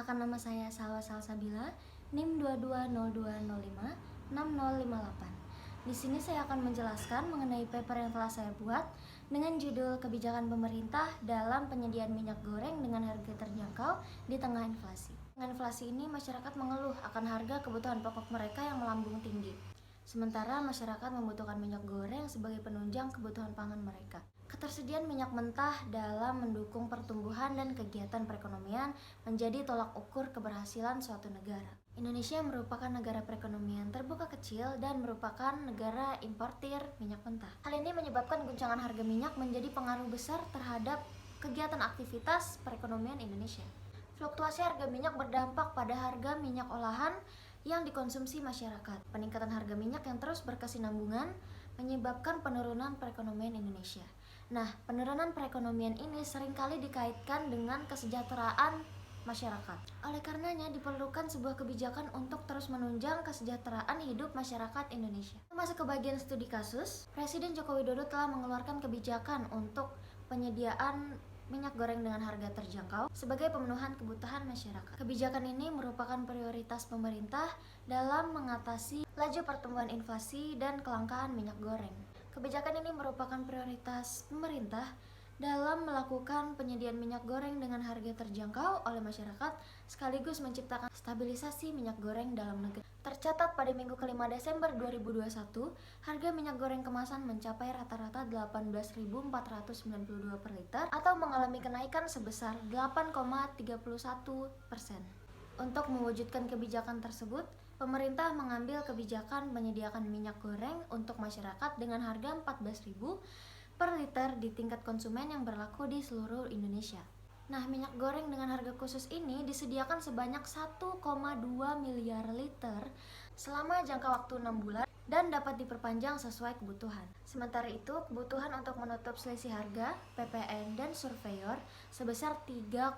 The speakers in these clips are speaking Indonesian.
Perkenalkan, nama saya Salwa Salsabila, NIM 2202056058. Di sini saya akan menjelaskan mengenai paper yang telah saya buat dengan judul Kebijakan Pemerintah dalam Penyediaan Minyak Goreng dengan Harga Terjangkau di Tengah Inflasi. Dengan inflasi ini, masyarakat mengeluh akan harga kebutuhan pokok mereka yang melambung tinggi. Sementara masyarakat membutuhkan minyak goreng sebagai penunjang kebutuhan pangan mereka. Ketersediaan minyak mentah dalam mendukung pertumbuhan dan kegiatan perekonomian menjadi tolak ukur keberhasilan suatu negara. Indonesia merupakan negara perekonomian terbuka kecil dan merupakan negara importir minyak mentah. Hal ini menyebabkan guncangan harga minyak menjadi pengaruh besar terhadap kegiatan aktivitas perekonomian Indonesia. Fluktuasi harga minyak berdampak pada harga minyak olahan yang dikonsumsi masyarakat. Peningkatan harga minyak yang terus berkesinambungan menyebabkan penurunan perekonomian Indonesia. Nah, penurunan perekonomian ini seringkali dikaitkan dengan kesejahteraan masyarakat. Oleh karenanya diperlukan sebuah kebijakan untuk terus menunjang kesejahteraan hidup masyarakat Indonesia. Masuk ke bagian studi kasus, Presiden Joko Widodo telah mengeluarkan kebijakan untuk penyediaan minyak goreng dengan harga terjangkau sebagai pemenuhan kebutuhan masyarakat. Kebijakan ini merupakan prioritas pemerintah dalam mengatasi laju pertumbuhan inflasi dan kelangkaan minyak goreng. Kebijakan ini merupakan prioritas pemerintah dalam melakukan penyediaan minyak goreng dengan harga terjangkau oleh masyarakat sekaligus menciptakan stabilisasi minyak goreng dalam negeri. Tercatat pada minggu ke-5 Desember 2021, harga minyak goreng kemasan mencapai rata-rata 18.492 per liter atau mengalami kenaikan sebesar 8,31%. Untuk mewujudkan kebijakan tersebut, pemerintah mengambil kebijakan menyediakan minyak goreng untuk masyarakat dengan harga 14.000 per liter di tingkat konsumen yang berlaku di seluruh Indonesia. Nah, minyak goreng dengan harga khusus ini disediakan sebanyak 1,2 miliar liter selama jangka waktu 6 bulan dan dapat diperpanjang sesuai kebutuhan. Sementara itu, kebutuhan untuk menutup selisih harga, PPN, dan surveyor sebesar 3,6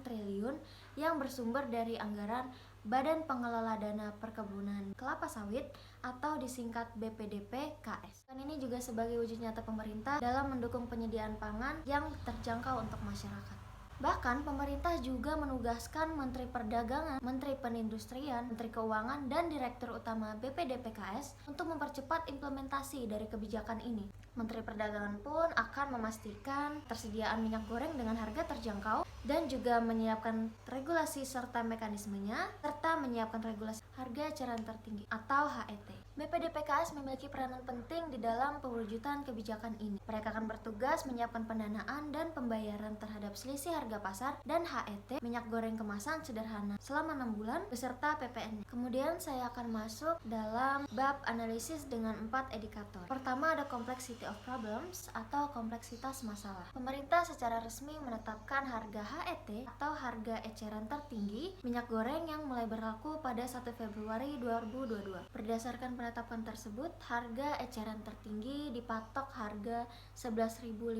triliun yang bersumber dari anggaran Badan Pengelola Dana Perkebunan Kelapa Sawit atau disingkat BPDP-KS. Dan ini juga sebagai wujud nyata pemerintah dalam mendukung penyediaan pangan yang terjangkau untuk masyarakat. Bahkan pemerintah juga menugaskan Menteri Perdagangan, Menteri Perindustrian, Menteri Keuangan, dan Direktur Utama BPDPKS untuk mempercepat implementasi dari kebijakan ini. Menteri Perdagangan pun akan memastikan tersediaan minyak goreng dengan harga terjangkau dan juga menyiapkan regulasi serta mekanismenya, serta menyiapkan regulasi harga eceran tertinggi atau HET. BPDPKS memiliki peranan penting di dalam pewujudan kebijakan ini. Mereka akan bertugas menyiapkan pendanaan dan pembayaran terhadap selisih harga pasar dan HET minyak goreng kemasan sederhana selama 6 bulan beserta PPN. Kemudian saya akan masuk dalam bab analisis dengan 4 indikator. Pertama ada complexity of problems atau kompleksitas masalah. Pemerintah secara resmi menetapkan harga HET atau harga eceran tertinggi minyak goreng yang mulai berlaku pada 1 Februari 2022. Berdasarkan penetapan tersebut, harga eceran tertinggi dipatok harga 11.500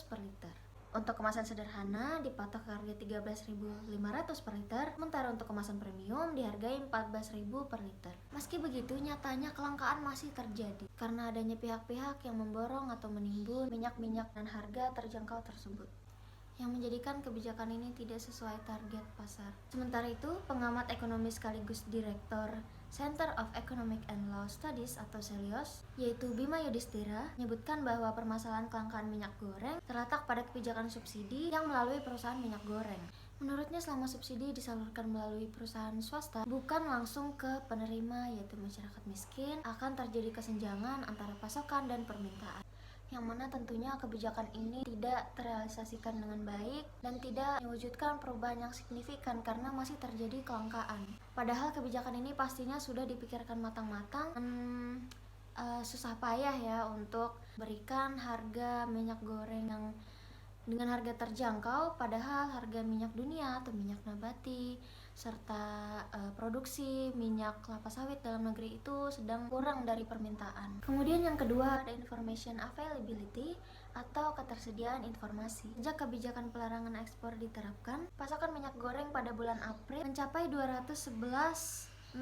per liter. Untuk kemasan sederhana dipatok harga 13.500 per liter, sementara untuk kemasan premium dihargai 14.000 per liter. Meski begitu, nyatanya kelangkaan masih terjadi karena adanya pihak-pihak yang memborong atau menimbun minyak-minyak dan harga terjangkau tersebut, yang menjadikan kebijakan ini tidak sesuai target pasar. Sementara itu, pengamat ekonomi sekaligus Direktur Center of Economic and Law Studies atau CELIOS, yaitu Bima Yudhistira, menyebutkan bahwa permasalahan kelangkaan minyak goreng terletak pada kebijakan subsidi yang melalui perusahaan minyak goreng. Menurutnya, selama subsidi disalurkan melalui perusahaan swasta, bukan langsung ke penerima yaitu masyarakat miskin, akan terjadi kesenjangan antara pasokan dan permintaan, yang mana tentunya kebijakan ini tidak terrealisasikan dengan baik dan tidak mewujudkan perubahan yang signifikan karena masih terjadi kelangkaan. Padahal kebijakan ini pastinya sudah dipikirkan matang-matang dan susah payah ya untuk berikan harga minyak goreng yang dengan harga terjangkau, padahal harga minyak dunia atau minyak nabati serta produksi minyak kelapa sawit dalam negeri itu sedang kurang dari permintaan. Kemudian yang kedua ada information availability atau ketersediaan informasi. Sejak kebijakan pelarangan ekspor diterapkan, pasokan minyak goreng pada bulan April mencapai 638,65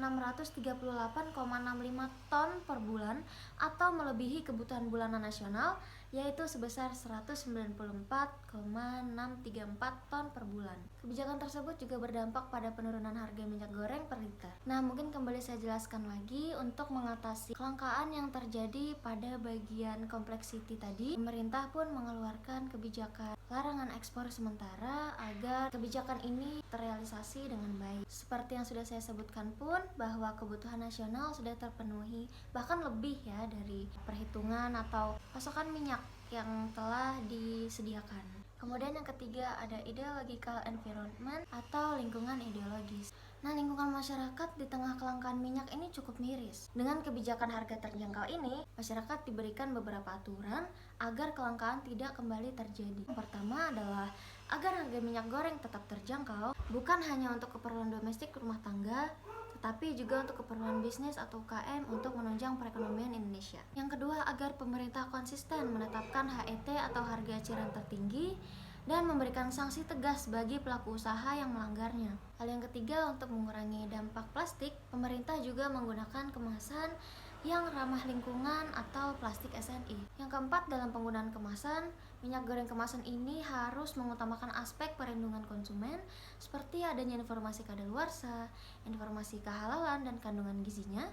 ton per bulan atau melebihi kebutuhan bulanan nasional yaitu sebesar 194,634 ton per bulan. Kebijakan tersebut juga berdampak pada penurunan harga minyak goreng per liter. Nah, mungkin kembali saya jelaskan lagi, untuk mengatasi kelangkaan yang terjadi pada bagian complexity tadi, pemerintah pun mengeluarkan kebijakan larangan ekspor sementara agar kebijakan ini terrealisasi dengan baik. Seperti yang sudah saya sebutkan pun, bahwa kebutuhan nasional sudah terpenuhi, bahkan lebih ya dari perhitungan atau pasokan minyak yang telah disediakan. Kemudian yang ketiga ada ideological environment atau lingkungan ideologis. Nah, lingkungan masyarakat di tengah kelangkaan minyak ini cukup miris. Dengan kebijakan harga terjangkau ini, masyarakat diberikan beberapa aturan agar kelangkaan tidak kembali terjadi. Yang pertama adalah agar harga minyak goreng tetap terjangkau, bukan hanya untuk keperluan domestik rumah tangga, tetapi juga untuk keperluan bisnis atau UKM untuk menunjang perekonomian Indonesia. Yang kedua, agar pemerintah konsisten menetapkan HET atau harga eceran tertinggi dan memberikan sanksi tegas bagi pelaku usaha yang melanggarnya. Hal yang ketiga, untuk mengurangi dampak plastik, pemerintah juga menggunakan kemasan yang ramah lingkungan atau plastik SNI. Yang keempat, dalam penggunaan kemasan, minyak goreng kemasan ini harus mengutamakan aspek perlindungan konsumen seperti adanya informasi kadaluarsa, informasi kehalalan dan kandungan gizinya,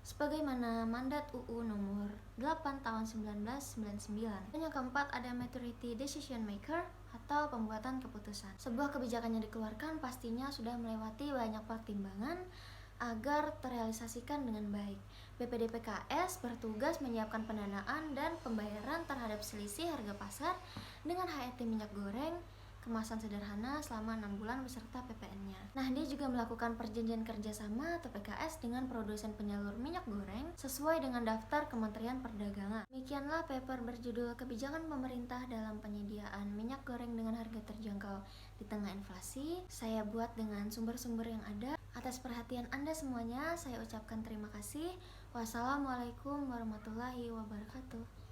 sebagaimana mandat UU nomor 8 tahun 1999. Dan yang keempat ada maturity decision maker atau pembuatan keputusan. Sebuah kebijakan yang dikeluarkan pastinya sudah melewati banyak pertimbangan agar terrealisasikan dengan baik. BPDPKS bertugas menyiapkan pendanaan dan pembayaran terhadap selisih harga pasar dengan HET minyak goreng kemasan sederhana selama 6 bulan beserta PPN-nya. Nah, dia juga melakukan perjanjian kerjasama atau PKS dengan produsen penyalur minyak goreng sesuai dengan daftar Kementerian Perdagangan. Demikianlah paper berjudul Kebijakan Pemerintah dalam Penyediaan Minyak Goreng dengan Harga Terjangkau di Tengah Inflasi. Saya buat dengan sumber-sumber yang ada. Atas perhatian Anda semuanya, saya ucapkan terima kasih. Wassalamualaikum warahmatullahi wabarakatuh.